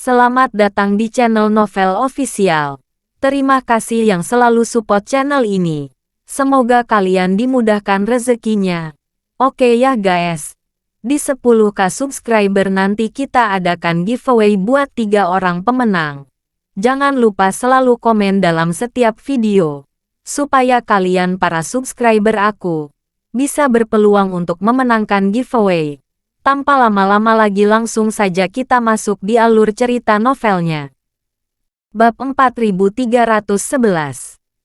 Selamat datang di channel Novel Official. Terima kasih yang selalu support channel ini. Semoga kalian dimudahkan rezekinya. Oke ya guys. Di 10k subscriber nanti kita adakan giveaway buat 3 orang pemenang. Jangan lupa selalu komen dalam setiap video. Supaya kalian para subscriber aku bisa berpeluang untuk memenangkan giveaway. Tanpa lama-lama lagi langsung saja kita masuk di alur cerita novelnya. Bab 4311.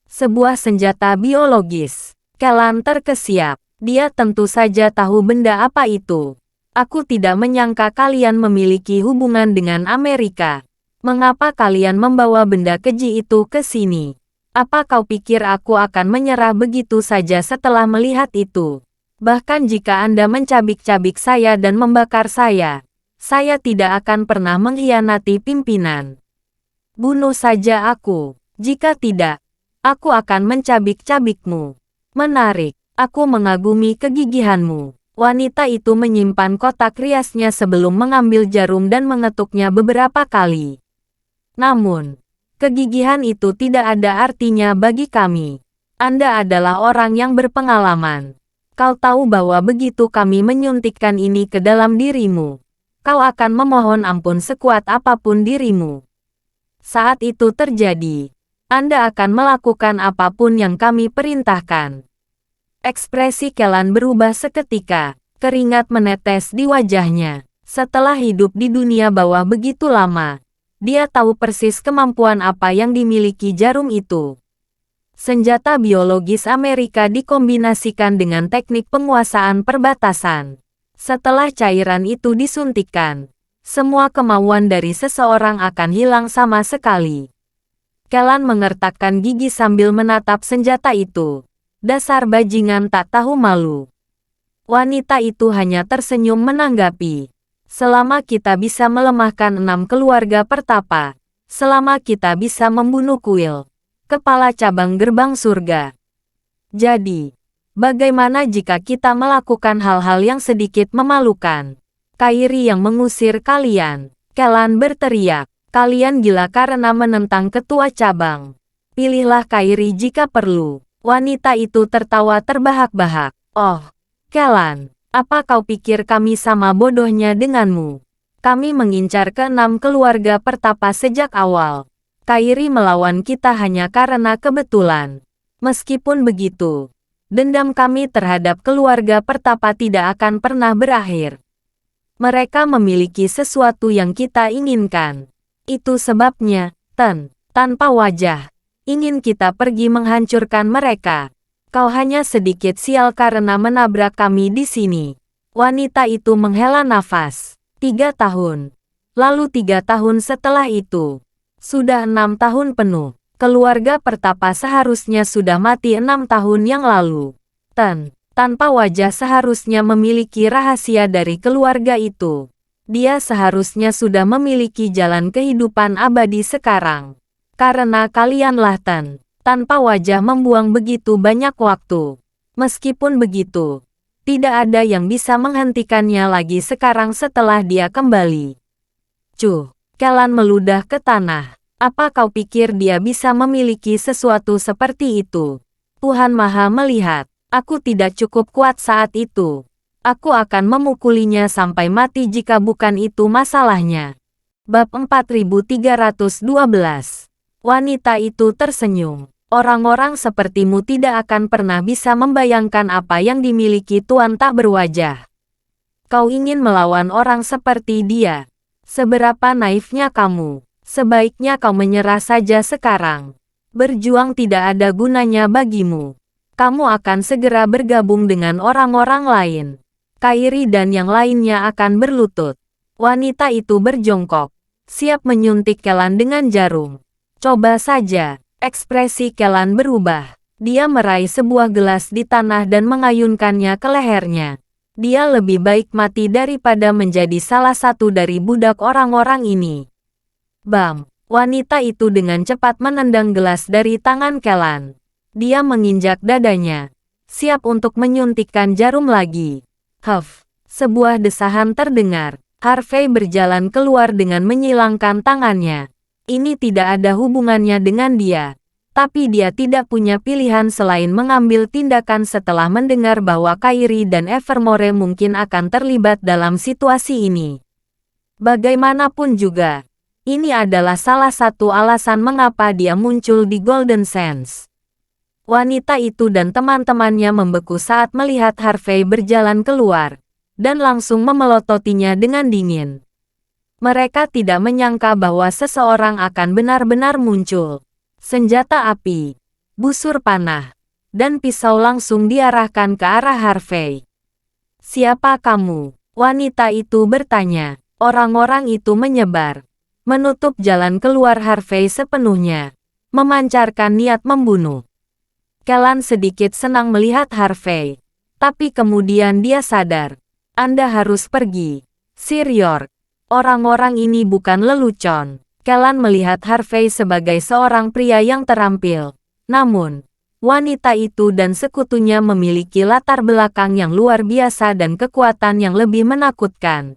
Sebuah senjata biologis. Kellan terkesiap. Dia tentu saja tahu benda apa itu. Aku tidak menyangka kalian memiliki hubungan dengan Amerika. Mengapa kalian membawa benda keji itu ke sini? Apa kau pikir aku akan menyerah begitu saja setelah melihat itu? Bahkan jika Anda mencabik-cabik saya dan membakar saya tidak akan pernah mengkhianati pimpinan. Bunuh saja aku. Jika tidak, aku akan mencabik-cabikmu. Menarik. Aku mengagumi kegigihanmu. Wanita itu menyimpan kotak riasnya sebelum mengambil jarum dan mengetuknya beberapa kali. Namun, kegigihan itu tidak ada artinya bagi kami. Anda adalah orang yang berpengalaman. Kau tahu bahwa begitu kami menyuntikkan ini ke dalam dirimu, kau akan memohon ampun sekuat apapun dirimu. Saat itu terjadi, Anda akan melakukan apapun yang kami perintahkan. Ekspresi Kellan berubah seketika, keringat menetes di wajahnya. Setelah hidup di dunia bawah begitu lama, dia tahu persis kemampuan apa yang dimiliki jarum itu. Senjata biologis Amerika dikombinasikan dengan teknik penguasaan perbatasan. Setelah cairan itu disuntikkan, semua kemauan dari seseorang akan hilang sama sekali. Kellan mengertakkan gigi sambil menatap senjata itu. Dasar bajingan tak tahu malu. Wanita itu hanya tersenyum menanggapi. Selama kita bisa melemahkan 6 keluarga pertapa, selama kita bisa membunuh kuil, kepala cabang gerbang surga. Jadi, bagaimana jika kita melakukan hal-hal yang sedikit memalukan? Kairi yang mengusir kalian. Kellan berteriak. Kalian gila karena menentang ketua cabang. Pilihlah Kairi jika perlu. Wanita itu tertawa terbahak-bahak. Oh, Kellan, apa kau pikir kami sama bodohnya denganmu? Kami mengincar ke-6 keluarga pertapa sejak awal. Kairi melawan kita hanya karena kebetulan. Meskipun begitu, dendam kami terhadap keluarga pertapa tidak akan pernah berakhir. Mereka memiliki sesuatu yang kita inginkan. Itu sebabnya, tanpa wajah, ingin kita pergi menghancurkan mereka. Kau hanya sedikit sial karena menabrak kami di sini. Wanita itu menghela nafas. 3 tahun. Lalu 3 tahun setelah itu. Sudah 6 tahun penuh. Keluarga pertapa seharusnya sudah mati 6 tahun yang lalu. Tanpa wajah seharusnya memiliki rahasia dari keluarga itu. Dia seharusnya sudah memiliki jalan kehidupan abadi sekarang. Karena kalianlah tanpa wajah membuang begitu banyak waktu. Meskipun begitu, tidak ada yang bisa menghentikannya lagi sekarang setelah dia kembali. Kellan meludah ke tanah. Apa kau pikir dia bisa memiliki sesuatu seperti itu? Tuhan Maha melihat. Aku tidak cukup kuat saat itu. Aku akan memukulinya sampai mati jika bukan itu masalahnya. Bab 4312. Wanita itu tersenyum. Orang-orang sepertimu tidak akan pernah bisa membayangkan apa yang dimiliki tuan tak berwajah. Kau ingin melawan orang seperti dia. Seberapa naifnya kamu. Sebaiknya kau menyerah saja sekarang. Berjuang tidak ada gunanya bagimu. Kamu akan segera bergabung dengan orang-orang lain. Kairi dan yang lainnya akan berlutut. Wanita itu berjongkok, siap menyuntik Kellan dengan jarum. Coba saja. Ekspresi Kellan berubah. Dia meraih sebuah gelas di tanah dan mengayunkannya ke lehernya. Dia lebih baik mati daripada menjadi salah satu dari budak orang-orang ini. Bam! Wanita itu dengan cepat menendang gelas dari tangan Kellan. Dia menginjak dadanya, siap untuk menyuntikkan jarum lagi. Huff! Sebuah desahan terdengar. Harvey berjalan keluar dengan menyilangkan tangannya. Ini tidak ada hubungannya dengan dia. Tapi dia tidak punya pilihan selain mengambil tindakan setelah mendengar bahwa Kairi dan Evermore mungkin akan terlibat dalam situasi ini. Bagaimanapun juga, ini adalah salah satu alasan mengapa dia muncul di Golden Sands. Wanita itu dan teman-temannya membeku saat melihat Harvey berjalan keluar, dan langsung memelototinya dengan dingin. Mereka tidak menyangka bahwa seseorang akan benar-benar muncul. Senjata api, busur panah, dan pisau langsung diarahkan ke arah Harvey. "Siapa kamu?" wanita itu bertanya. Orang-orang itu menyebar, menutup jalan keluar Harvey sepenuhnya, memancarkan niat membunuh. Kellan sedikit senang melihat Harvey, tapi kemudian dia sadar. "Anda harus pergi, Sir York. Orang-orang ini bukan lelucon." Kellan melihat Harvey sebagai seorang pria yang terampil. Namun, wanita itu dan sekutunya memiliki latar belakang yang luar biasa dan kekuatan yang lebih menakutkan.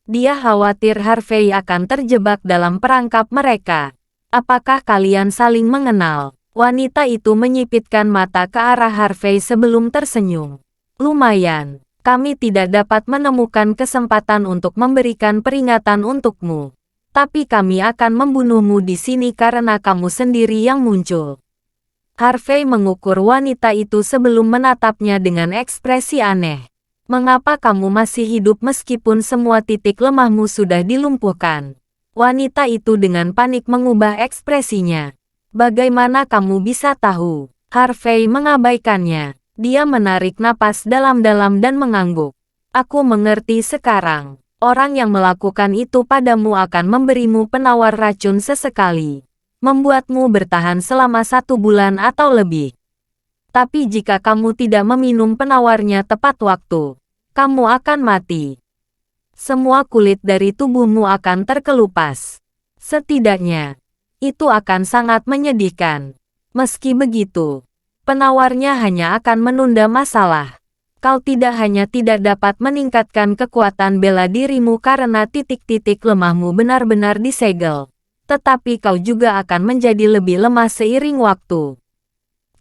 Dia khawatir Harvey akan terjebak dalam perangkap mereka. "Apakah kalian saling mengenal?" Wanita itu menyipitkan mata ke arah Harvey sebelum tersenyum. "Lumayan. Kami tidak dapat menemukan kesempatan untuk memberikan peringatan untukmu. Tapi kami akan membunuhmu di sini karena kamu sendiri yang muncul." Harvey mengukur wanita itu sebelum menatapnya dengan ekspresi aneh. "Mengapa kamu masih hidup meskipun semua titik lemahmu sudah dilumpuhkan?" Wanita itu dengan panik mengubah ekspresinya. "Bagaimana kamu bisa tahu?" Harvey mengabaikannya. Dia menarik napas dalam-dalam dan mengangguk. "Aku mengerti sekarang. Orang yang melakukan itu padamu akan memberimu penawar racun sesekali. Membuatmu bertahan selama 1 bulan atau lebih. Tapi jika kamu tidak meminum penawarnya tepat waktu, kamu akan mati. Semua kulit dari tubuhmu akan terkelupas. Setidaknya, itu akan sangat menyedihkan. Meski begitu, penawarnya hanya akan menunda masalah. Kau tidak hanya tidak dapat meningkatkan kekuatan bela dirimu karena titik-titik lemahmu benar-benar disegel, tetapi kau juga akan menjadi lebih lemah seiring waktu.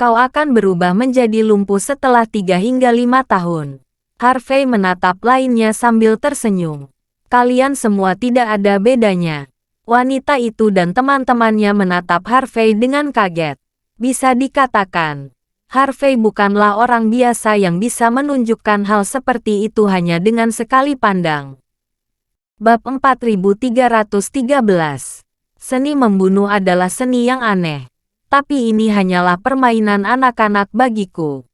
Kau akan berubah menjadi lumpuh setelah 3 hingga 5 tahun. Harvey menatap lainnya sambil tersenyum. "Kalian semua tidak ada bedanya." Wanita itu dan teman-temannya menatap Harvey dengan kaget. Bisa dikatakan, Harvey bukanlah orang biasa yang bisa menunjukkan hal seperti itu hanya dengan sekali pandang. Bab 4313. Seni membunuh adalah seni yang aneh. Tapi ini hanyalah permainan anak-anak bagiku.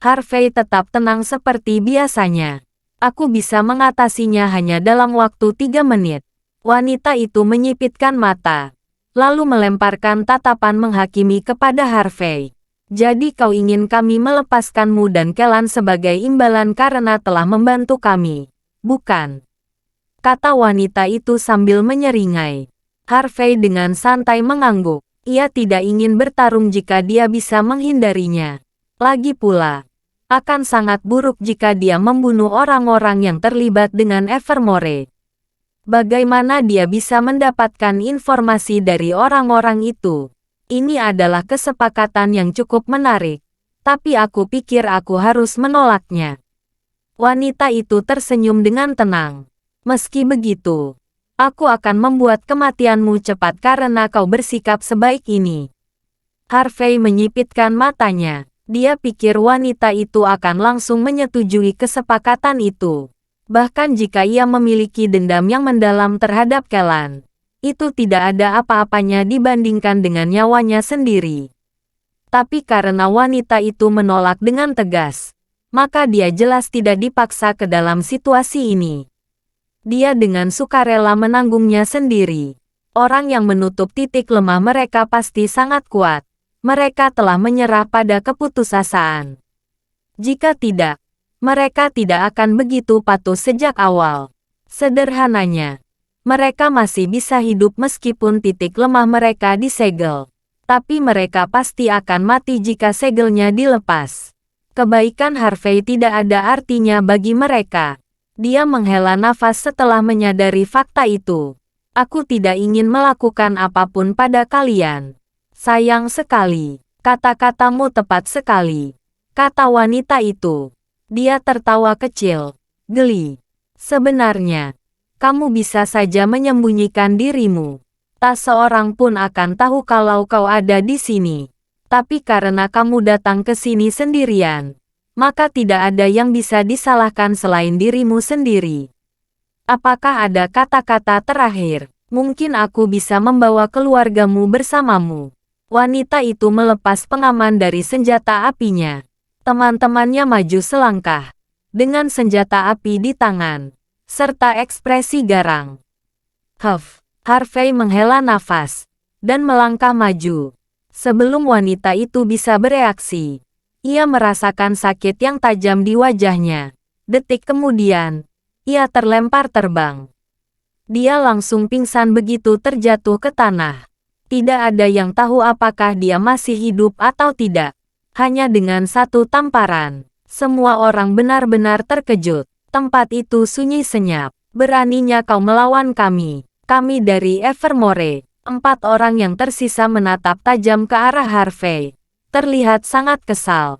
Harvey tetap tenang seperti biasanya. "Aku bisa mengatasinya hanya dalam waktu 3 menit. Wanita itu menyipitkan mata, lalu melemparkan tatapan menghakimi kepada Harvey. "Jadi kau ingin kami melepaskanmu dan Kellan sebagai imbalan karena telah membantu kami, bukan?" kata wanita itu sambil menyeringai. Harvey dengan santai mengangguk. Ia tidak ingin bertarung jika dia bisa menghindarinya. Lagi pula, akan sangat buruk jika dia membunuh orang-orang yang terlibat dengan Evermore. Bagaimana dia bisa mendapatkan informasi dari orang-orang itu? Ini adalah kesepakatan yang cukup menarik, tapi aku pikir aku harus menolaknya. Wanita itu tersenyum dengan tenang. "Meski begitu, aku akan membuat kematianmu cepat karena kau bersikap sebaik ini." Harvey menyipitkan matanya. Dia pikir wanita itu akan langsung menyetujui kesepakatan itu. Bahkan jika ia memiliki dendam yang mendalam terhadap Kellan, itu tidak ada apa-apanya dibandingkan dengan nyawanya sendiri. Tapi karena wanita itu menolak dengan tegas, maka dia jelas tidak dipaksa ke dalam situasi ini. Dia dengan sukarela menanggungnya sendiri. Orang yang menutup titik lemah mereka pasti sangat kuat. Mereka telah menyerah pada keputusasaan. Jika tidak, mereka tidak akan begitu patuh sejak awal. Sederhananya, mereka masih bisa hidup meskipun titik lemah mereka disegel. Tapi mereka pasti akan mati jika segelnya dilepas. Kebaikan Harvey tidak ada artinya bagi mereka. Dia menghela nafas setelah menyadari fakta itu. Aku tidak ingin melakukan apapun pada kalian. Sayang sekali. Kata-katamu tepat sekali, kata wanita itu. Dia tertawa kecil, geli. Sebenarnya, kamu bisa saja menyembunyikan dirimu. Tak seorang pun akan tahu kalau kau ada di sini. Tapi karena kamu datang ke sini sendirian, maka tidak ada yang bisa disalahkan selain dirimu sendiri. Apakah ada kata-kata terakhir? Mungkin aku bisa membawa keluargamu bersamamu. Wanita itu melepas pengaman dari senjata apinya. Teman-temannya maju selangkah, dengan senjata api di tangan, serta ekspresi garang. Harvey menghela nafas, dan melangkah maju. Sebelum wanita itu bisa bereaksi, ia merasakan sakit yang tajam di wajahnya. Detik kemudian, ia terlempar terbang. Dia langsung pingsan begitu terjatuh ke tanah. Tidak ada yang tahu apakah dia masih hidup atau tidak. Hanya dengan satu tamparan, semua orang benar-benar terkejut. Tempat itu sunyi senyap. Beraninya kau melawan kami. Kami dari Evermore. 4 orang yang tersisa menatap tajam ke arah Harvey. Terlihat sangat kesal.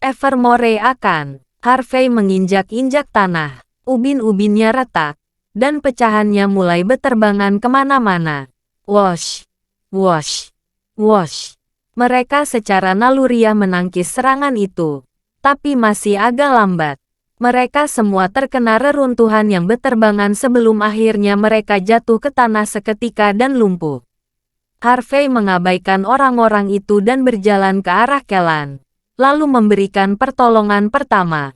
Evermore akan. Harvey menginjak-injak tanah. Ubin-ubinnya retak. Dan pecahannya mulai berterbangan kemana-mana. Wosh! Wosh! Wosh! Mereka secara naluriah menangkis serangan itu. Tapi masih agak lambat. Mereka semua terkena reruntuhan yang berterbangan sebelum akhirnya mereka jatuh ke tanah seketika dan lumpuh. Harvey mengabaikan orang-orang itu dan berjalan ke arah Kellan. Lalu memberikan pertolongan pertama.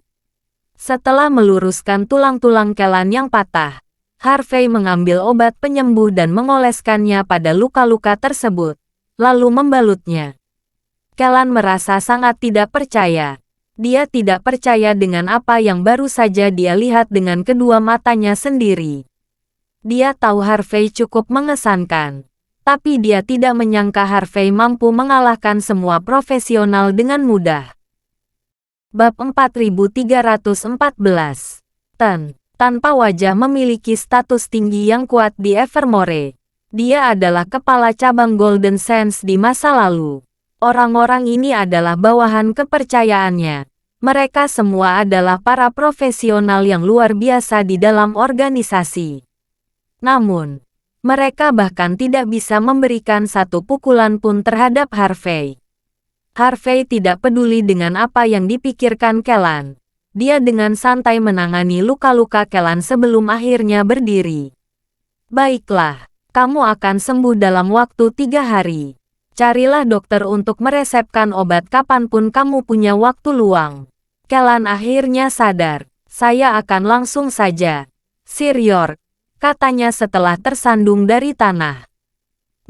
Setelah meluruskan tulang-tulang Kellan yang patah, Harvey mengambil obat penyembuh dan mengoleskannya pada luka-luka tersebut, lalu membalutnya. Kellan merasa sangat tidak percaya. Dia tidak percaya dengan apa yang baru saja dia lihat dengan kedua matanya sendiri. Dia tahu Harvey cukup mengesankan, tapi dia tidak menyangka Harvey mampu mengalahkan semua profesional dengan mudah. Bab 4314. Tanpa wajah memiliki status tinggi yang kuat di Evermore. Dia adalah kepala cabang Golden Sands di masa lalu. Orang-orang ini adalah bawahan kepercayaannya. Mereka semua adalah para profesional yang luar biasa di dalam organisasi. Namun, mereka bahkan tidak bisa memberikan satu pukulan pun terhadap Harvey. Harvey tidak peduli dengan apa yang dipikirkan Kellan. Dia dengan santai menangani luka-luka Kellan sebelum akhirnya berdiri. Baiklah, kamu akan sembuh dalam waktu 3 hari. Carilah dokter untuk meresepkan obat kapanpun kamu punya waktu luang. Kellan akhirnya sadar. Saya akan langsung saja. Sir York, katanya setelah tersandung dari tanah.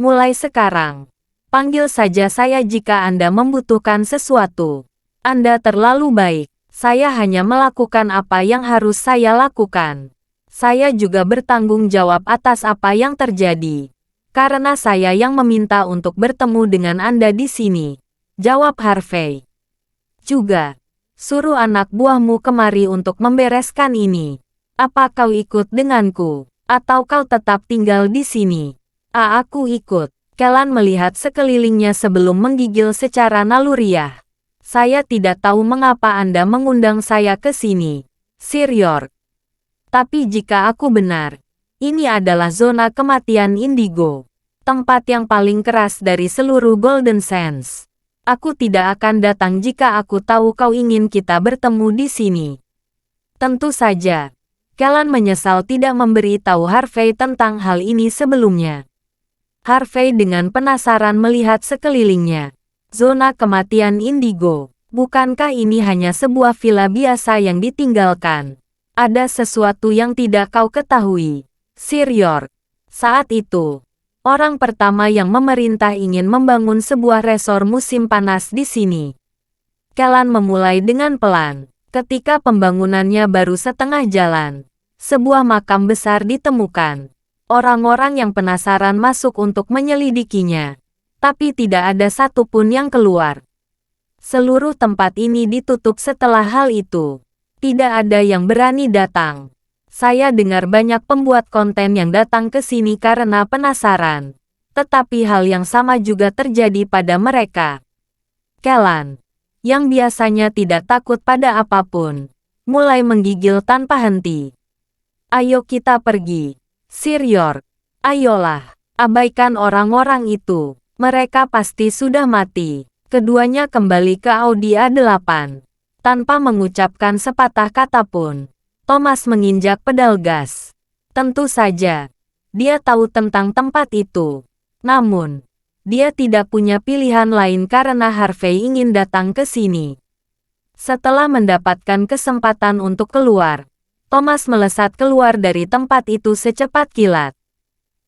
Mulai sekarang, panggil saja saya jika Anda membutuhkan sesuatu. Anda terlalu baik. Saya hanya melakukan apa yang harus saya lakukan. Saya juga bertanggung jawab atas apa yang terjadi. Karena saya yang meminta untuk bertemu dengan Anda di sini, jawab Harvey. Juga, suruh anak buahmu kemari untuk membereskan ini. Apa kau ikut denganku, atau kau tetap tinggal di sini? Aku ikut. Kellan melihat sekelilingnya sebelum menggigil secara naluriah. Saya tidak tahu mengapa Anda mengundang saya ke sini, Sir York. Tapi jika aku benar, ini adalah zona kematian indigo. Tempat yang paling keras dari seluruh Golden Sands. Aku tidak akan datang jika aku tahu kau ingin kita bertemu di sini. Tentu saja, Kellan menyesal tidak memberi tahu Harvey tentang hal ini sebelumnya. Harvey dengan penasaran melihat sekelilingnya. Zona kematian indigo. Bukankah ini hanya sebuah villa biasa yang ditinggalkan? Ada sesuatu yang tidak kau ketahui, Sir York. Saat itu, orang pertama yang memerintah ingin membangun sebuah resor musim panas di sini. Kellan memulai dengan pelan. Ketika pembangunannya baru setengah jalan, sebuah makam besar ditemukan. Orang-orang yang penasaran masuk untuk menyelidikinya. Tapi tidak ada satupun yang keluar. Seluruh tempat ini ditutup setelah hal itu. Tidak ada yang berani datang. Saya dengar banyak pembuat konten yang datang ke sini karena penasaran. Tetapi hal yang sama juga terjadi pada mereka. Kellan, yang biasanya tidak takut pada apapun, mulai menggigil tanpa henti. Ayo kita pergi. Sir York, ayolah. Abaikan orang-orang itu. Mereka pasti sudah mati. Keduanya kembali ke Audi A8. Tanpa mengucapkan sepatah kata pun, Thomas menginjak pedal gas. Tentu saja, dia tahu tentang tempat itu. Namun, dia tidak punya pilihan lain karena Harvey ingin datang ke sini. Setelah mendapatkan kesempatan untuk keluar, Thomas melesat keluar dari tempat itu secepat kilat.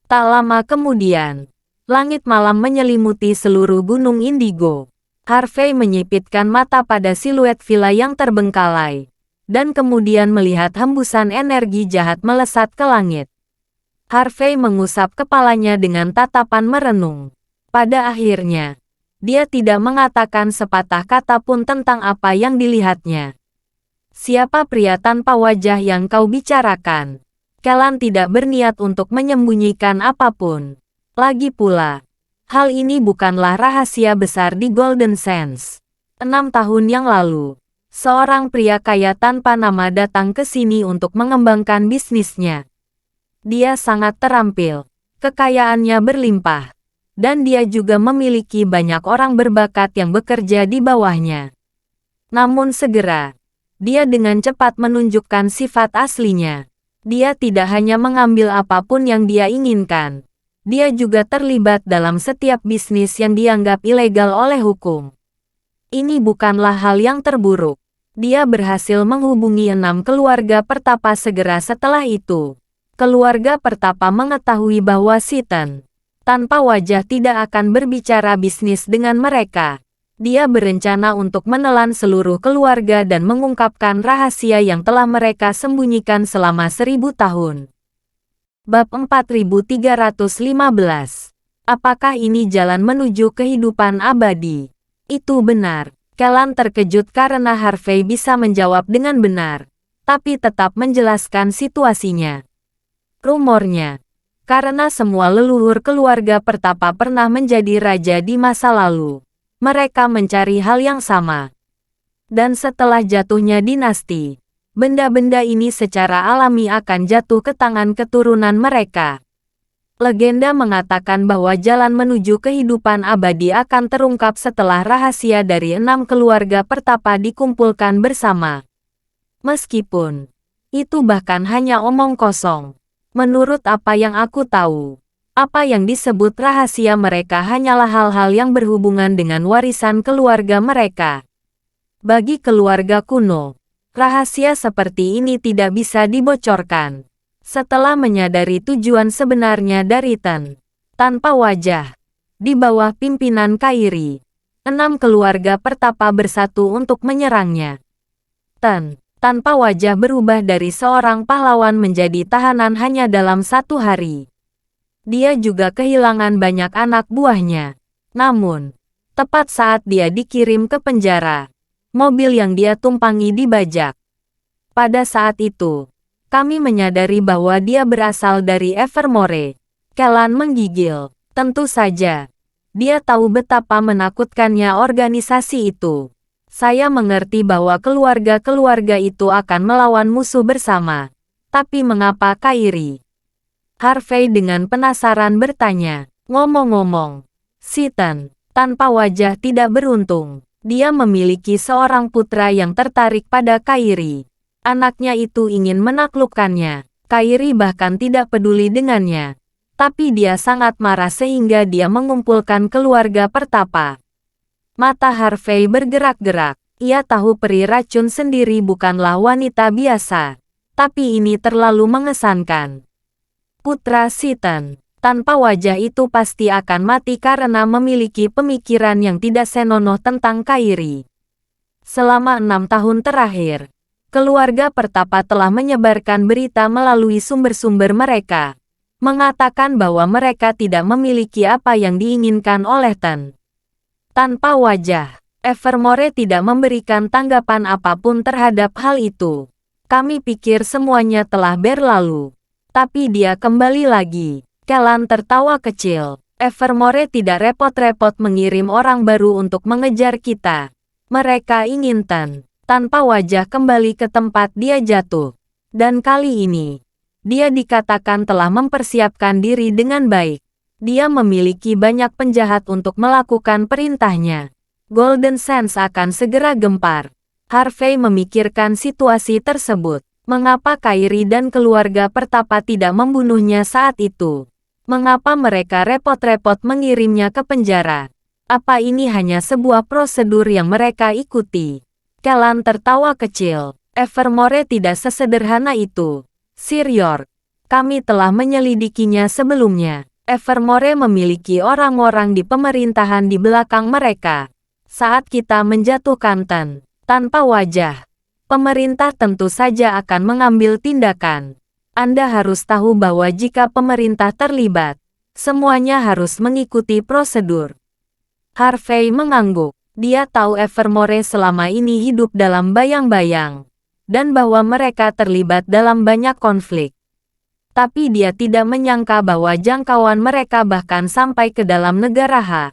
Tak lama kemudian, langit malam menyelimuti seluruh gunung indigo. Harvey menyipitkan mata pada siluet villa yang terbengkalai, dan kemudian melihat hembusan energi jahat melesat ke langit. Harvey mengusap kepalanya dengan tatapan merenung. Pada akhirnya, dia tidak mengatakan sepatah kata pun tentang apa yang dilihatnya. Siapa pria tanpa wajah yang kau bicarakan? Kellan tidak berniat untuk menyembunyikan apapun. Lagi pula, hal ini bukanlah rahasia besar di Golden Sands. 6 tahun yang lalu, seorang pria kaya tanpa nama datang ke sini untuk mengembangkan bisnisnya. Dia sangat terampil, kekayaannya berlimpah, dan dia juga memiliki banyak orang berbakat yang bekerja di bawahnya. Namun segera, dia dengan cepat menunjukkan sifat aslinya. Dia tidak hanya mengambil apapun yang dia inginkan, dia juga terlibat dalam setiap bisnis yang dianggap ilegal oleh hukum. Ini bukanlah hal yang terburuk. Dia berhasil menghubungi 6 keluarga pertapa segera setelah itu. Keluarga pertapa mengetahui bahwa Seaton, tanpa wajah, tidak akan berbicara bisnis dengan mereka. Dia berencana untuk menelan seluruh keluarga dan mengungkapkan rahasia yang telah mereka sembunyikan selama 1000 tahun. Bab 4315. Apakah ini jalan menuju kehidupan abadi? Itu benar. Kellan terkejut karena Harvey bisa menjawab dengan benar, tapi tetap menjelaskan situasinya. Rumornya, karena semua leluhur keluarga pertapa pernah menjadi raja di masa lalu, mereka mencari hal yang sama. Dan setelah jatuhnya dinasti, benda-benda ini secara alami akan jatuh ke tangan keturunan mereka. Legenda mengatakan bahwa jalan menuju kehidupan abadi akan terungkap setelah rahasia dari 6 keluarga pertapa dikumpulkan bersama. Meskipun itu bahkan hanya omong kosong. Menurut apa yang aku tahu, apa yang disebut rahasia mereka hanyalah hal-hal yang berhubungan dengan warisan keluarga mereka. Bagi keluarga kuno, rahasia seperti ini tidak bisa dibocorkan. Setelah menyadari tujuan sebenarnya dari Ten, tanpa wajah, di bawah pimpinan Kairi, 6 keluarga pertapa bersatu untuk menyerangnya. Ten, tanpa wajah, berubah dari seorang pahlawan menjadi tahanan hanya dalam 1 hari. Dia juga kehilangan banyak anak buahnya. Namun, tepat saat dia dikirim ke penjara, mobil yang dia tumpangi dibajak. Pada saat itu, kami menyadari bahwa dia berasal dari Evermore. Kellan menggigil. Tentu saja, dia tahu betapa menakutkannya organisasi itu. Saya mengerti bahwa keluarga-keluarga itu akan melawan musuh bersama. Tapi mengapa Kairi? Harvey dengan penasaran bertanya. Ngomong-ngomong, Seaton, tanpa wajah, tidak beruntung. Dia memiliki seorang putra yang tertarik pada Kairi. Anaknya itu ingin menaklukkannya. Kairi bahkan tidak peduli dengannya. Tapi dia sangat marah sehingga dia mengumpulkan keluarga pertapa. Mata Harvey bergerak-gerak. Ia tahu peri racun sendiri bukanlah wanita biasa. Tapi ini terlalu mengesankan. Putra Seaton, tanpa wajah itu pasti akan mati karena memiliki pemikiran yang tidak senonoh tentang Kairi. Selama 6 tahun terakhir, keluarga pertapa telah menyebarkan berita melalui sumber-sumber mereka, mengatakan bahwa mereka tidak memiliki apa yang diinginkan oleh Ten. Tanpa wajah, Evermore tidak memberikan tanggapan apapun terhadap hal itu. Kami pikir semuanya telah berlalu. Tapi dia kembali lagi. Kellan tertawa kecil. Evermore tidak repot-repot mengirim orang baru untuk mengejar kita. Mereka ingin tanpa wajah kembali ke tempat dia jatuh. Dan kali ini, dia dikatakan telah mempersiapkan diri dengan baik. Dia memiliki banyak penjahat untuk melakukan perintahnya. Golden Sands akan segera gempar. Harvey memikirkan situasi tersebut. Mengapa Kairi dan keluarga pertapa tidak membunuhnya saat itu? Mengapa mereka repot-repot mengirimnya ke penjara? Apa ini hanya sebuah prosedur yang mereka ikuti? Kellan tertawa kecil. Evermore tidak sesederhana itu. Sir York, kami telah menyelidikinya sebelumnya. Evermore memiliki orang-orang di pemerintahan di belakang mereka. Saat kita menjatuhkan tanpa wajah, pemerintah tentu saja akan mengambil tindakan. Anda harus tahu bahwa jika pemerintah terlibat, semuanya harus mengikuti prosedur. Harvey mengangguk. Dia tahu Evermore selama ini hidup dalam bayang-bayang, dan bahwa mereka terlibat dalam banyak konflik. Tapi dia tidak menyangka bahwa jangkauan mereka bahkan sampai ke dalam negara H.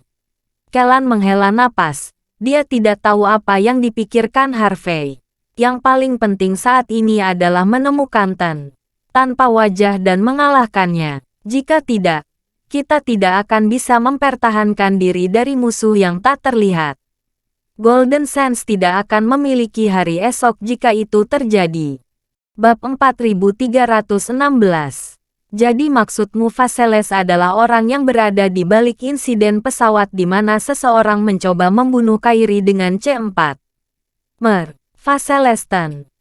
Kellan menghela napas. Dia tidak tahu apa yang dipikirkan Harvey. Yang paling penting saat ini adalah menemukan tanpa wajah dan mengalahkannya. Jika tidak, kita tidak akan bisa mempertahankan diri dari musuh yang tak terlihat. Golden Sands tidak akan memiliki hari esok jika itu terjadi. Bab 4316. Jadi maksudmu Vaseles adalah orang yang berada di balik insiden pesawat di mana seseorang mencoba membunuh Kairi dengan C4. Vaseles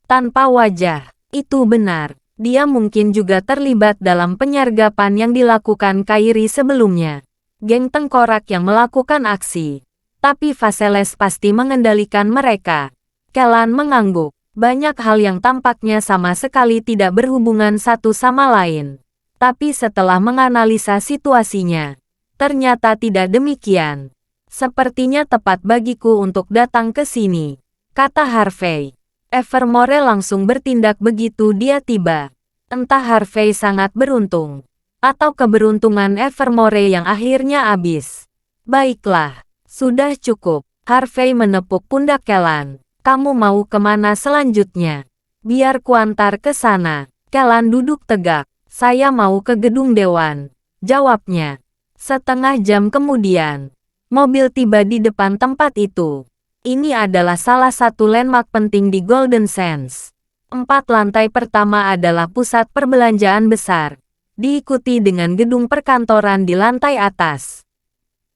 tanpa wajah. Itu benar. Dia mungkin juga terlibat dalam penyergapan yang dilakukan Kairi sebelumnya. Geng tengkorak yang melakukan aksi. Tapi Vaseles pasti mengendalikan mereka. Kellan mengangguk. Banyak hal yang tampaknya sama sekali tidak berhubungan satu sama lain. Tapi setelah menganalisa situasinya, ternyata tidak demikian. Sepertinya tepat bagiku untuk datang ke sini, kata Harvey. Evermore langsung bertindak begitu dia tiba. Entah Harvey sangat beruntung, atau keberuntungan Evermore yang akhirnya habis. Baiklah, sudah cukup. Harvey menepuk pundak Kellan. Kamu mau kemana selanjutnya? Biar kuantar ke sana. Kellan duduk tegak. Saya mau ke gedung dewan, jawabnya. Setengah jam kemudian, mobil tiba di depan tempat itu. Ini adalah salah satu landmark penting di Golden Sands. 4 lantai pertama adalah pusat perbelanjaan besar, diikuti dengan gedung perkantoran di lantai atas.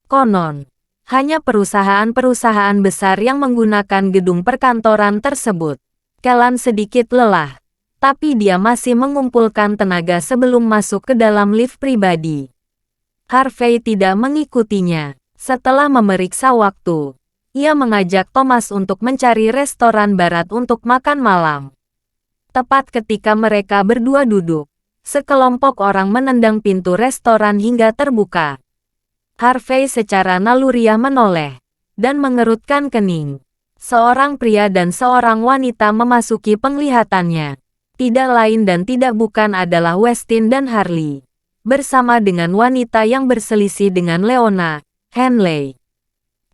Konon, hanya perusahaan-perusahaan besar yang menggunakan gedung perkantoran tersebut. Kellan sedikit lelah, tapi dia masih mengumpulkan tenaga sebelum masuk ke dalam lift pribadi. Harvey tidak mengikutinya. Setelah memeriksa waktu, ia mengajak Thomas untuk mencari restoran barat untuk makan malam. Tepat ketika mereka berdua duduk, sekelompok orang menendang pintu restoran hingga terbuka. Harvey secara naluriah menoleh dan mengerutkan kening. Seorang pria dan seorang wanita memasuki penglihatannya. Tidak lain dan tidak bukan adalah Westin dan Harley. Bersama dengan wanita yang berselisih dengan Leona, Henley.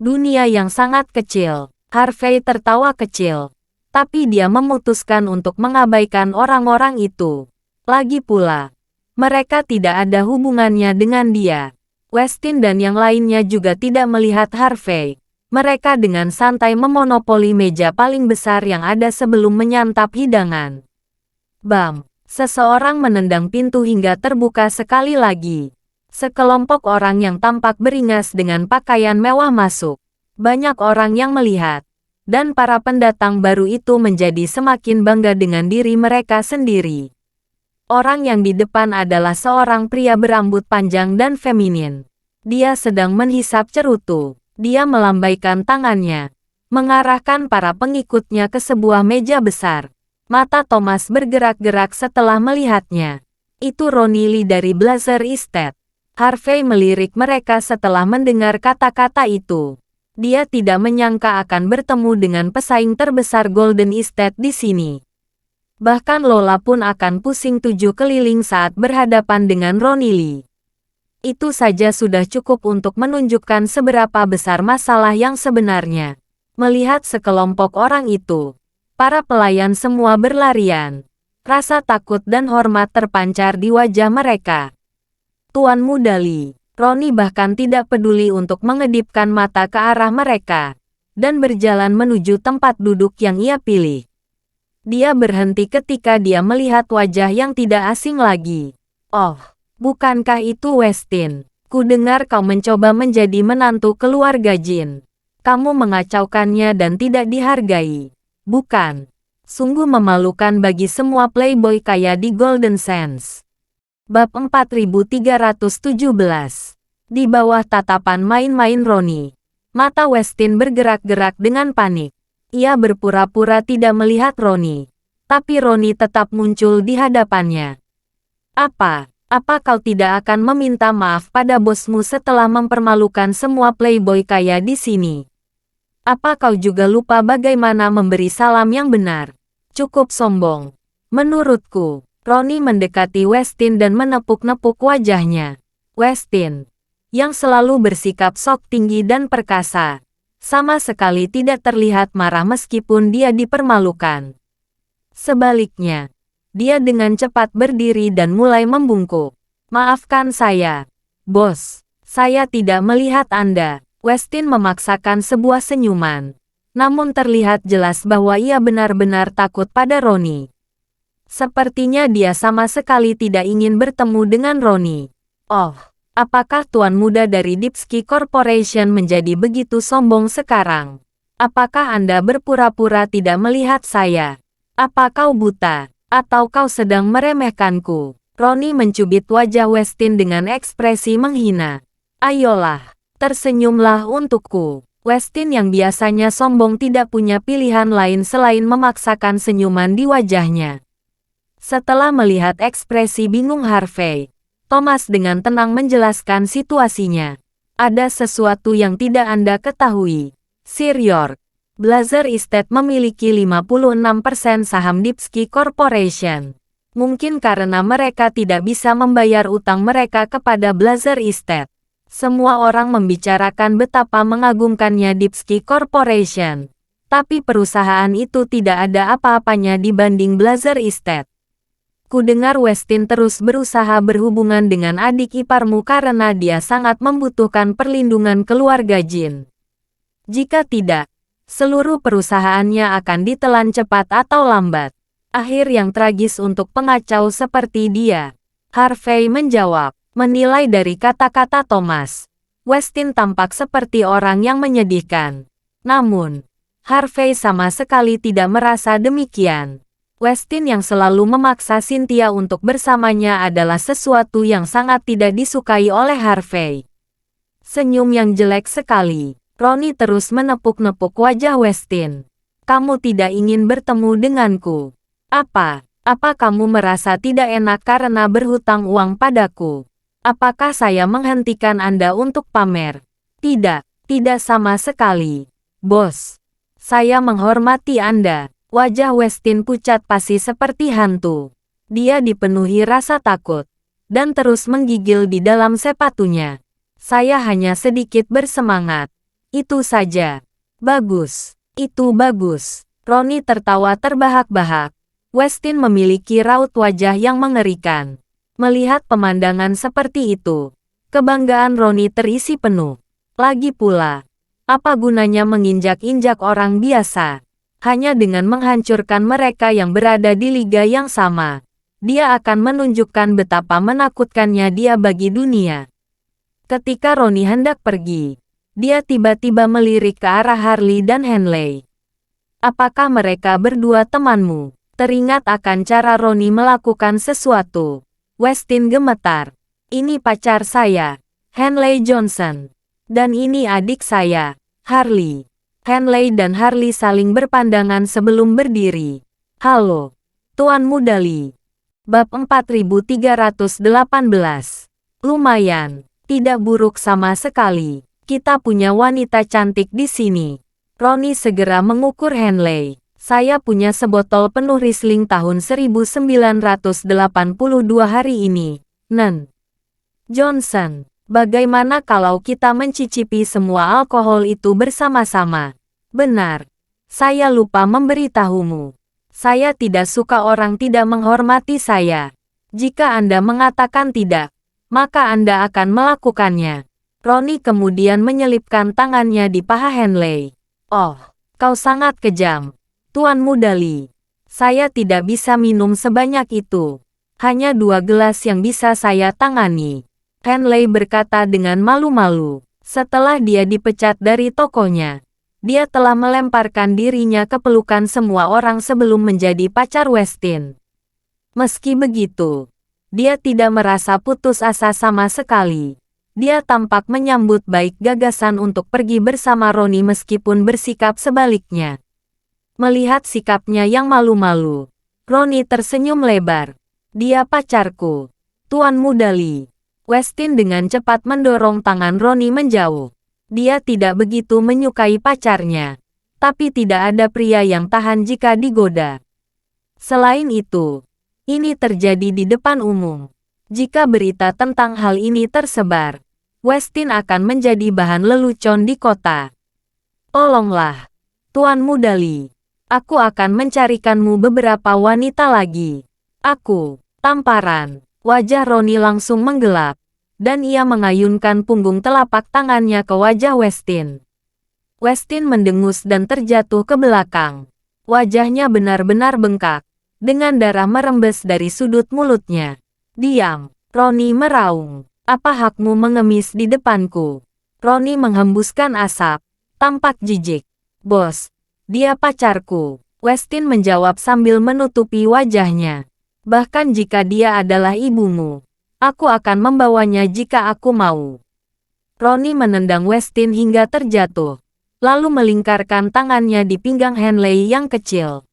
Dunia yang sangat kecil. Harvey tertawa kecil. Tapi dia memutuskan untuk mengabaikan orang-orang itu. Lagi pula, mereka tidak ada hubungannya dengan dia. Westin dan yang lainnya juga tidak melihat Harvey. Mereka dengan santai memonopoli meja paling besar yang ada sebelum menyantap hidangan. Bam! Seseorang menendang pintu hingga terbuka sekali lagi. Sekelompok orang yang tampak beringas dengan pakaian mewah masuk. Banyak orang yang melihat. Dan para pendatang baru itu menjadi semakin bangga dengan diri mereka sendiri. Orang yang di depan adalah seorang pria berambut panjang dan feminin. Dia sedang menghisap cerutu. Dia melambaikan tangannya, mengarahkan para pengikutnya ke sebuah meja besar. Mata Thomas bergerak-gerak setelah melihatnya. Itu Ronnie Lee dari Blazer Estate. Harvey melirik mereka setelah mendengar kata-kata itu. Dia tidak menyangka akan bertemu dengan pesaing terbesar Golden Estate di sini. Bahkan Lola pun akan pusing 7 keliling saat berhadapan dengan Ronnie Lee. Itu saja sudah cukup untuk menunjukkan seberapa besar masalah yang sebenarnya. Melihat sekelompok orang itu, para pelayan semua berlarian. Rasa takut dan hormat terpancar di wajah mereka. Tuan Muda Lee, Ronnie bahkan tidak peduli untuk mengedipkan mata ke arah mereka, dan berjalan menuju tempat duduk yang ia pilih. Dia berhenti ketika dia melihat wajah yang tidak asing lagi. Oh, bukankah itu Westin? Kudengar kau mencoba menjadi menantu keluarga Jin. Kamu mengacaukannya dan tidak dihargai. Bukan? Sungguh memalukan bagi semua playboy kaya di Golden Sands. Bab 4317. Di bawah tatapan main-main Ronnie, mata Westin bergerak-gerak dengan panik. Ia berpura-pura tidak melihat Ronnie, tapi Ronnie tetap muncul di hadapannya. Apa kau tidak akan meminta maaf pada bosmu setelah mempermalukan semua playboy kaya di sini? Apa kau juga lupa bagaimana memberi salam yang benar? Cukup sombong. Menurutku. Ronnie mendekati Westin dan menepuk-nepuk wajahnya. Westin, yang selalu bersikap sok tinggi dan perkasa, sama sekali tidak terlihat marah meskipun dia dipermalukan. Sebaliknya, dia dengan cepat berdiri dan mulai membungkuk. Maafkan saya, bos. Saya tidak melihat Anda. Westin memaksakan sebuah senyuman. Namun terlihat jelas bahwa ia benar-benar takut pada Ronnie. Sepertinya dia sama sekali tidak ingin bertemu dengan Ronnie. Oh, apakah Tuan Muda dari Deepski Corporation menjadi begitu sombong sekarang? Apakah Anda berpura-pura tidak melihat saya? Apa kau buta? Atau kau sedang meremehkanku? Ronnie mencubit wajah Westin dengan ekspresi menghina. Ayolah, tersenyumlah untukku. Westin yang biasanya sombong tidak punya pilihan lain selain memaksakan senyuman di wajahnya. Setelah melihat ekspresi bingung Harvey, Thomas dengan tenang menjelaskan situasinya. Ada sesuatu yang tidak Anda ketahui. Sir York, Blazer Estate memiliki 56% saham Deepski Corporation. Mungkin karena mereka tidak bisa membayar utang mereka kepada Blazer Estate. Semua orang membicarakan betapa mengagumkannya Deepski Corporation. Tapi perusahaan itu tidak ada apa-apanya dibanding Blazer Estate. Kudengar Westin terus berusaha berhubungan dengan adik iparmu karena dia sangat membutuhkan perlindungan keluarga Jin. Jika tidak, seluruh perusahaannya akan ditelan cepat atau lambat. Akhir yang tragis untuk pengacau seperti dia. Harvey menjawab, menilai dari kata-kata Thomas. Westin tampak seperti orang yang menyedihkan. Namun, Harvey sama sekali tidak merasa demikian. Westin yang selalu memaksa Cynthia untuk bersamanya adalah sesuatu yang sangat tidak disukai oleh Harvey. Senyum yang jelek sekali. Ronnie terus menepuk-nepuk wajah Westin. Kamu tidak ingin bertemu denganku. Apa kamu merasa tidak enak karena berhutang uang padaku? Apakah saya menghentikan Anda untuk pamer? Tidak sama sekali. Bos, saya menghormati Anda. Wajah Westin pucat pasi seperti hantu. Dia dipenuhi rasa takut, dan terus menggigil di dalam sepatunya. Saya hanya sedikit bersemangat. Itu saja. Bagus. Itu bagus. Ronnie tertawa terbahak-bahak. Westin memiliki raut wajah yang mengerikan. Melihat pemandangan seperti itu, kebanggaan Ronnie terisi penuh. Lagi pula, apa gunanya menginjak-injak orang biasa? Hanya dengan menghancurkan mereka yang berada di liga yang sama, dia akan menunjukkan betapa menakutkannya dia bagi dunia. Ketika Ronnie hendak pergi, dia tiba-tiba melirik ke arah Harley dan Henley. Apakah mereka berdua temanmu? Teringat akan cara Ronnie melakukan sesuatu. Westin gemetar. Ini pacar saya, Henley Johnson. Dan ini adik saya, Harley. Henley dan Harley saling berpandangan sebelum berdiri. Halo, Tuan Muda Lee. Bab 4318. Lumayan, tidak buruk sama sekali. Kita punya wanita cantik di sini. Ronnie segera mengukur Henley. Saya punya sebotol penuh Riesling tahun 1982 hari ini, Nen. Johnson, bagaimana kalau kita mencicipi semua alkohol itu bersama-sama? Benar. Saya lupa memberitahumu. Saya tidak suka orang tidak menghormati saya. Jika Anda mengatakan tidak, maka Anda akan melakukannya. Ronnie kemudian menyelipkan tangannya di paha Henley. Oh, kau sangat kejam, Tuan Mudali. Saya tidak bisa minum sebanyak itu. Hanya 2 gelas yang bisa saya tangani. Henley berkata dengan malu-malu. Setelah dia dipecat dari tokonya, dia telah melemparkan dirinya ke pelukan semua orang sebelum menjadi pacar Westin. Meski begitu, dia tidak merasa putus asa sama sekali. Dia tampak menyambut baik gagasan untuk pergi bersama Ronnie meskipun bersikap sebaliknya. Melihat sikapnya yang malu-malu, Ronnie tersenyum lebar. Dia pacarku, Tuan Mudali. Westin dengan cepat mendorong tangan Ronnie menjauh. Dia tidak begitu menyukai pacarnya, tapi tidak ada pria yang tahan jika digoda. Selain itu, ini terjadi di depan umum. Jika berita tentang hal ini tersebar, Westin akan menjadi bahan lelucon di kota. Tolonglah, Tuan Mudali. Aku akan mencarikanmu beberapa wanita lagi. Aku, tamparan. Wajah Ronnie langsung menggelap, dan ia mengayunkan punggung telapak tangannya ke wajah Westin. Westin mendengus dan terjatuh ke belakang. Wajahnya benar-benar bengkak, dengan darah merembes dari sudut mulutnya. Diam, Ronnie meraung. Apa hakmu mengemis di depanku? Ronnie menghembuskan asap, tampak jijik. Bos, dia pacarku. Westin menjawab sambil menutupi wajahnya. Bahkan jika dia adalah ibumu, aku akan membawanya jika aku mau. Ronnie menendang Westin hingga terjatuh, lalu melingkarkan tangannya di pinggang Henley yang kecil.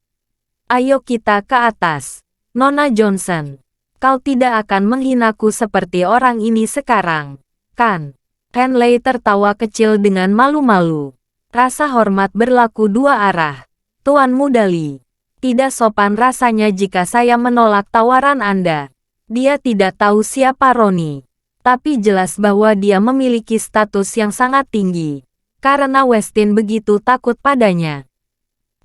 Ayo kita ke atas, Nona Johnson. Kau tidak akan menghinaku seperti orang ini sekarang, kan? Henley tertawa kecil dengan malu-malu. Rasa hormat berlaku dua arah, Tuan Mudali. Tidak sopan rasanya jika saya menolak tawaran Anda. Dia tidak tahu siapa Ronnie, tapi jelas bahwa dia memiliki status yang sangat tinggi, karena Westin begitu takut padanya.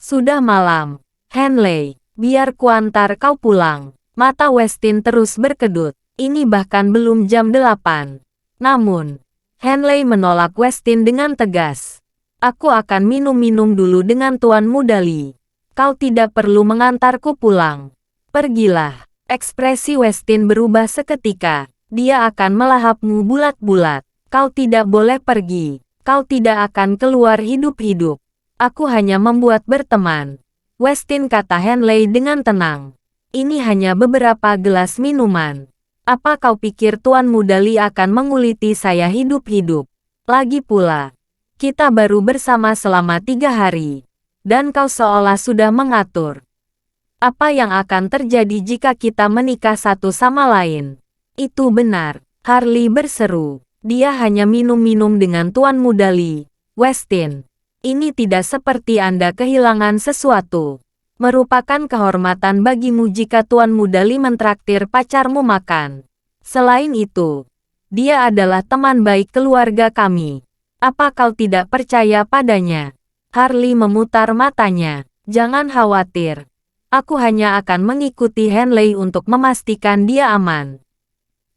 Sudah malam, Henley, biar kuantar kau pulang. Mata Westin terus berkedut, ini bahkan belum jam 8. Namun, Henley menolak Westin dengan tegas. Aku akan minum-minum dulu dengan Tuan Mudali. Kau tidak perlu mengantarku pulang. Pergilah. Ekspresi Westin berubah seketika. Dia akan melahapmu bulat-bulat. Kau tidak boleh pergi. Kau tidak akan keluar hidup-hidup. Aku hanya membuat berteman. Westin, kata Henley dengan tenang. Ini hanya beberapa gelas minuman. Apa kau pikir Tuan Mudali akan menguliti saya hidup-hidup? Lagi pula, kita baru bersama selama 3 hari. Dan kau seolah sudah mengatur apa yang akan terjadi jika kita menikah satu sama lain. Itu benar, Harley berseru. Dia hanya minum-minum dengan Tuan Mudali. Westin, ini tidak seperti Anda kehilangan sesuatu. Merupakan kehormatan bagimu jika Tuan Mudali mentraktir pacarmu makan. Selain itu, dia adalah teman baik keluarga kami. Apa kau tidak percaya padanya? Harley memutar matanya. Jangan khawatir. Aku hanya akan mengikuti Henley untuk memastikan dia aman.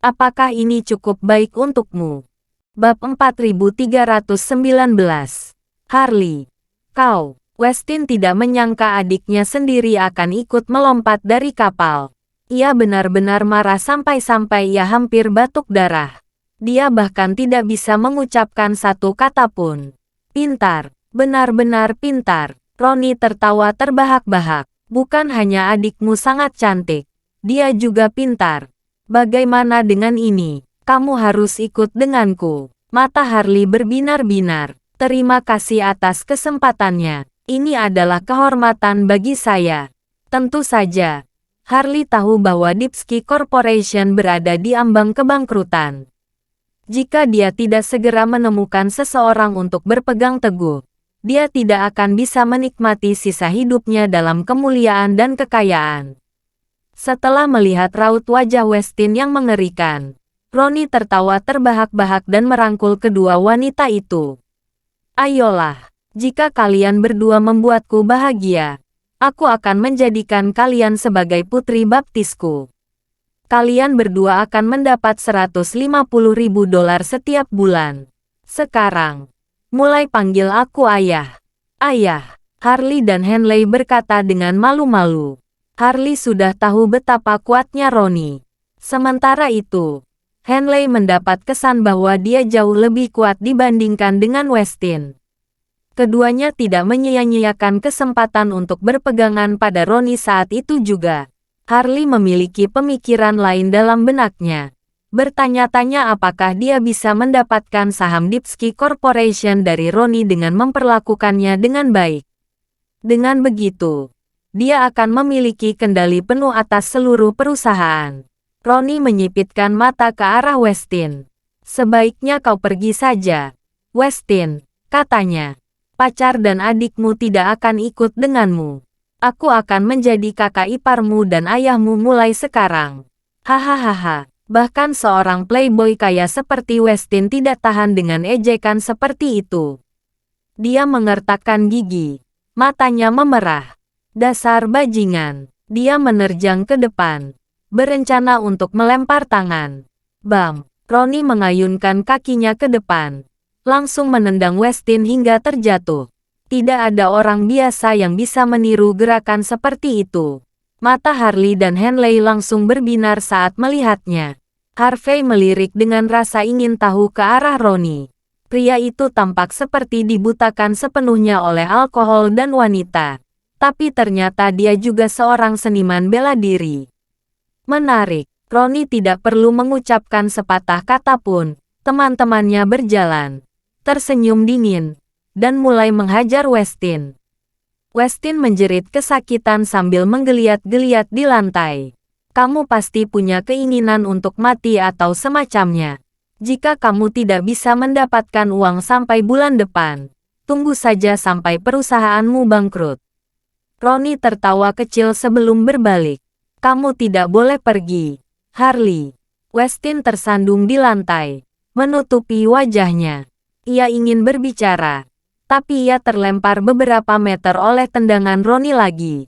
Apakah ini cukup baik untukmu? Bab 4319. Harley. Kau. Westin tidak menyangka adiknya sendiri akan ikut melompat dari kapal. Ia benar-benar marah sampai-sampai ia hampir batuk darah. Dia bahkan tidak bisa mengucapkan satu kata pun. Pintar. Benar-benar pintar. Ronnie tertawa terbahak-bahak. Bukan hanya adikmu sangat cantik, dia juga pintar. Bagaimana dengan ini? Kamu harus ikut denganku. Mata Harley berbinar-binar. Terima kasih atas kesempatannya. Ini adalah kehormatan bagi saya. Tentu saja. Harley tahu bahwa Deepsky Corporation berada di ambang kebangkrutan. Jika dia tidak segera menemukan seseorang untuk berpegang teguh, dia tidak akan bisa menikmati sisa hidupnya dalam kemuliaan dan kekayaan. Setelah melihat raut wajah Westin yang mengerikan, Ronnie tertawa terbahak-bahak dan merangkul kedua wanita itu. Ayolah, jika kalian berdua membuatku bahagia, aku akan menjadikan kalian sebagai putri baptisku. Kalian berdua akan mendapat $150.000 setiap bulan. Sekarang, mulai panggil aku ayah. Ayah, Harley dan Henley berkata dengan malu-malu. Harley sudah tahu betapa kuatnya Ronnie. Sementara itu, Henley mendapat kesan bahwa dia jauh lebih kuat dibandingkan dengan Westin. Keduanya tidak menyia-nyiakan kesempatan untuk berpegangan pada Ronnie saat itu juga. Harley memiliki pemikiran lain dalam benaknya. Bertanya-tanya apakah dia bisa mendapatkan saham Dipsky Corporation dari Ronnie dengan memperlakukannya dengan baik. Dengan begitu, dia akan memiliki kendali penuh atas seluruh perusahaan. Ronnie menyipitkan mata ke arah Westin. Sebaiknya kau pergi saja, Westin, katanya. Pacar dan adikmu tidak akan ikut denganmu. Aku akan menjadi kakak iparmu dan ayahmu mulai sekarang. Hahaha. Bahkan seorang playboy kaya seperti Westin tidak tahan dengan ejekan seperti itu. Dia mengertakkan gigi. Matanya memerah. Dasar bajingan. Dia menerjang ke depan. Berencana untuk melempar tangan. Bam. Ronnie mengayunkan kakinya ke depan. Langsung menendang Westin hingga terjatuh. Tidak ada orang biasa yang bisa meniru gerakan seperti itu. Mata Harley dan Henley langsung berbinar saat melihatnya. Harvey melirik dengan rasa ingin tahu ke arah Ronnie. Pria itu tampak seperti dibutakan sepenuhnya oleh alkohol dan wanita. Tapi ternyata dia juga seorang seniman bela diri. Menarik, Ronnie tidak perlu mengucapkan sepatah kata pun. Teman-temannya berjalan, tersenyum dingin, dan mulai menghajar Westin. Westin menjerit kesakitan sambil menggeliat-geliat di lantai. Kamu pasti punya keinginan untuk mati atau semacamnya. Jika kamu tidak bisa mendapatkan uang sampai bulan depan, tunggu saja sampai perusahaanmu bangkrut. Ronnie tertawa kecil sebelum berbalik. Kamu tidak boleh pergi, Harley. Westin tersandung di lantai, menutupi wajahnya. Ia ingin berbicara, tapi ia terlempar beberapa meter oleh tendangan Ronnie lagi.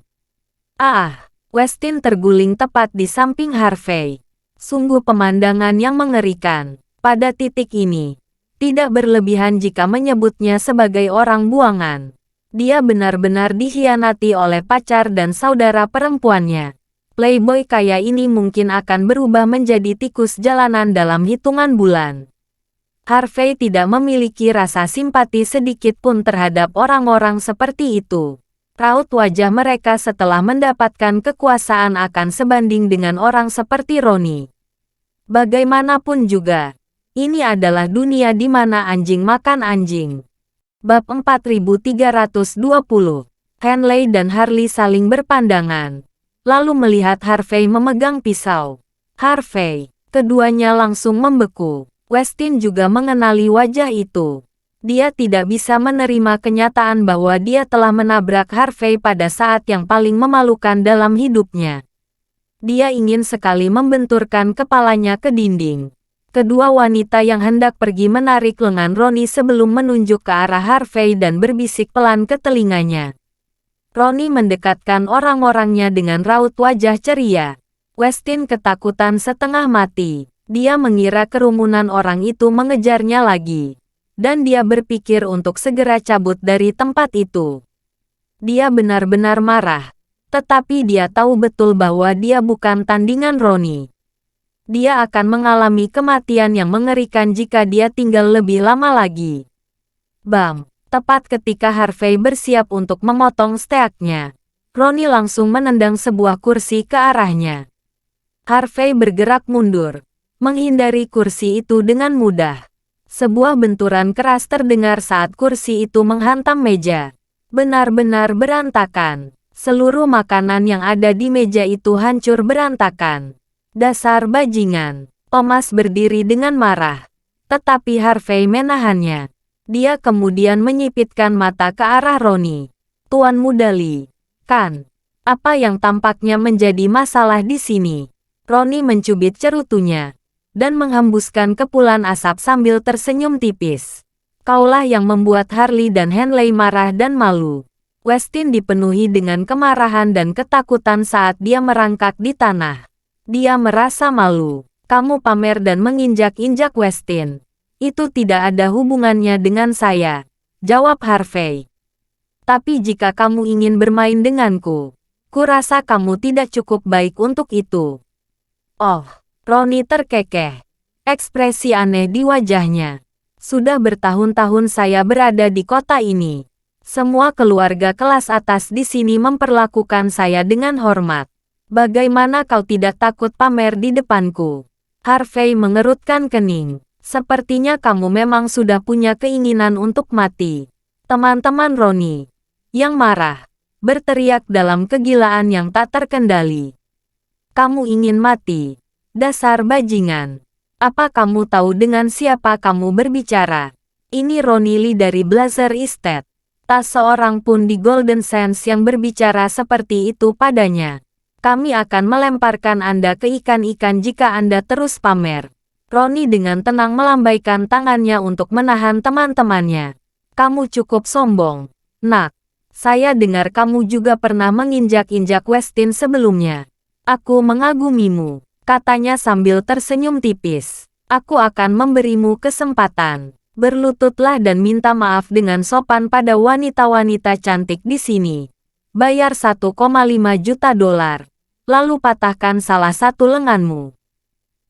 Westin terguling tepat di samping Harvey. Sungguh pemandangan yang mengerikan. Pada titik ini, tidak berlebihan jika menyebutnya sebagai orang buangan. Dia benar-benar dikhianati oleh pacar dan saudara perempuannya. Playboy kaya ini mungkin akan berubah menjadi tikus jalanan dalam hitungan bulan. Harvey tidak memiliki rasa simpati sedikit pun terhadap orang-orang seperti itu. Raut wajah mereka setelah mendapatkan kekuasaan akan sebanding dengan orang seperti Ronnie. Bagaimanapun juga, ini adalah dunia di mana anjing makan anjing. Bab 4320. Henley dan Harley saling berpandangan, lalu melihat Harvey memegang pisau. Harvey, keduanya langsung membeku. Westin juga mengenali wajah itu. Dia tidak bisa menerima kenyataan bahwa dia telah menabrak Harvey pada saat yang paling memalukan dalam hidupnya. Dia ingin sekali membenturkan kepalanya ke dinding. Kedua wanita yang hendak pergi menarik lengan Ronnie sebelum menunjuk ke arah Harvey dan berbisik pelan ke telinganya. Ronnie mendekatkan orang-orangnya dengan raut wajah ceria. Westin ketakutan setengah mati. Dia mengira kerumunan orang itu mengejarnya lagi. Dan dia berpikir untuk segera cabut dari tempat itu. Dia benar-benar marah. Tetapi dia tahu betul bahwa dia bukan tandingan Ronnie. Dia akan mengalami kematian yang mengerikan jika dia tinggal lebih lama lagi. Bam! Tepat ketika Harvey bersiap untuk memotong steaknya, Ronnie langsung menendang sebuah kursi ke arahnya. Harvey bergerak mundur, menghindari kursi itu dengan mudah. Sebuah benturan keras terdengar saat kursi itu menghantam meja. Benar-benar berantakan. Seluruh makanan yang ada di meja itu hancur berantakan. Dasar bajingan. Thomas berdiri dengan marah. Tetapi Harvey menahannya. Dia kemudian menyipitkan mata ke arah Ronnie. Tuan Muda Lee, kan? Apa yang tampaknya menjadi masalah di sini? Ronnie mencubit cerutunya dan menghembuskan kepulan asap sambil tersenyum tipis. Kaulah yang membuat Harley dan Henley marah dan malu. Westin dipenuhi dengan kemarahan dan ketakutan saat dia merangkak di tanah. Dia merasa malu. Kamu pamer dan menginjak-injak Westin. Itu tidak ada hubungannya dengan saya, jawab Harvey. Tapi jika kamu ingin bermain denganku, kurasa kamu tidak cukup baik untuk itu. Oh, Ronnie terkekeh. Ekspresi aneh di wajahnya. Sudah bertahun-tahun saya berada di kota ini. Semua keluarga kelas atas di sini memperlakukan saya dengan hormat. Bagaimana kau tidak takut pamer di depanku? Harvey mengerutkan kening. Sepertinya kamu memang sudah punya keinginan untuk mati. Teman-teman Ronnie, yang marah, berteriak dalam kegilaan yang tak terkendali. Kamu ingin mati? Dasar bajingan. Apa kamu tahu dengan siapa kamu berbicara? Ini Ronnie Lee dari Blazer Estate. Tak seorang pun di Golden Sands yang berbicara seperti itu padanya. Kami akan melemparkan Anda ke ikan-ikan jika Anda terus pamer. Ronnie dengan tenang melambaikan tangannya untuk menahan teman-temannya. Kamu cukup sombong, nak. Saya dengar kamu juga pernah menginjak-injak Westin sebelumnya. Aku mengagumimu, katanya sambil tersenyum tipis. Aku akan memberimu kesempatan. Berlututlah dan minta maaf dengan sopan pada wanita-wanita cantik di sini. Bayar 1,5 juta dolar. Lalu patahkan salah satu lenganmu.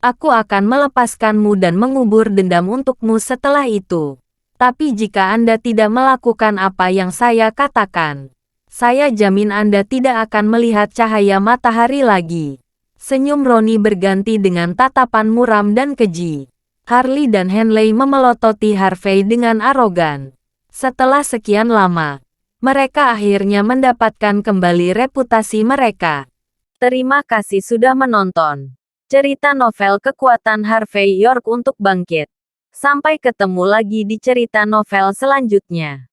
Aku akan melepaskanmu dan mengubur dendam untukmu setelah itu. Tapi jika Anda tidak melakukan apa yang saya katakan, saya jamin Anda tidak akan melihat cahaya matahari lagi. Senyum Ronnie berganti dengan tatapan muram dan keji. Harley dan Henley memelototi Harvey dengan arogan. Setelah sekian lama, mereka akhirnya mendapatkan kembali reputasi mereka. Terima kasih sudah menonton cerita novel Kekuatan Harvey York untuk Bangkit. Sampai ketemu lagi di cerita novel selanjutnya.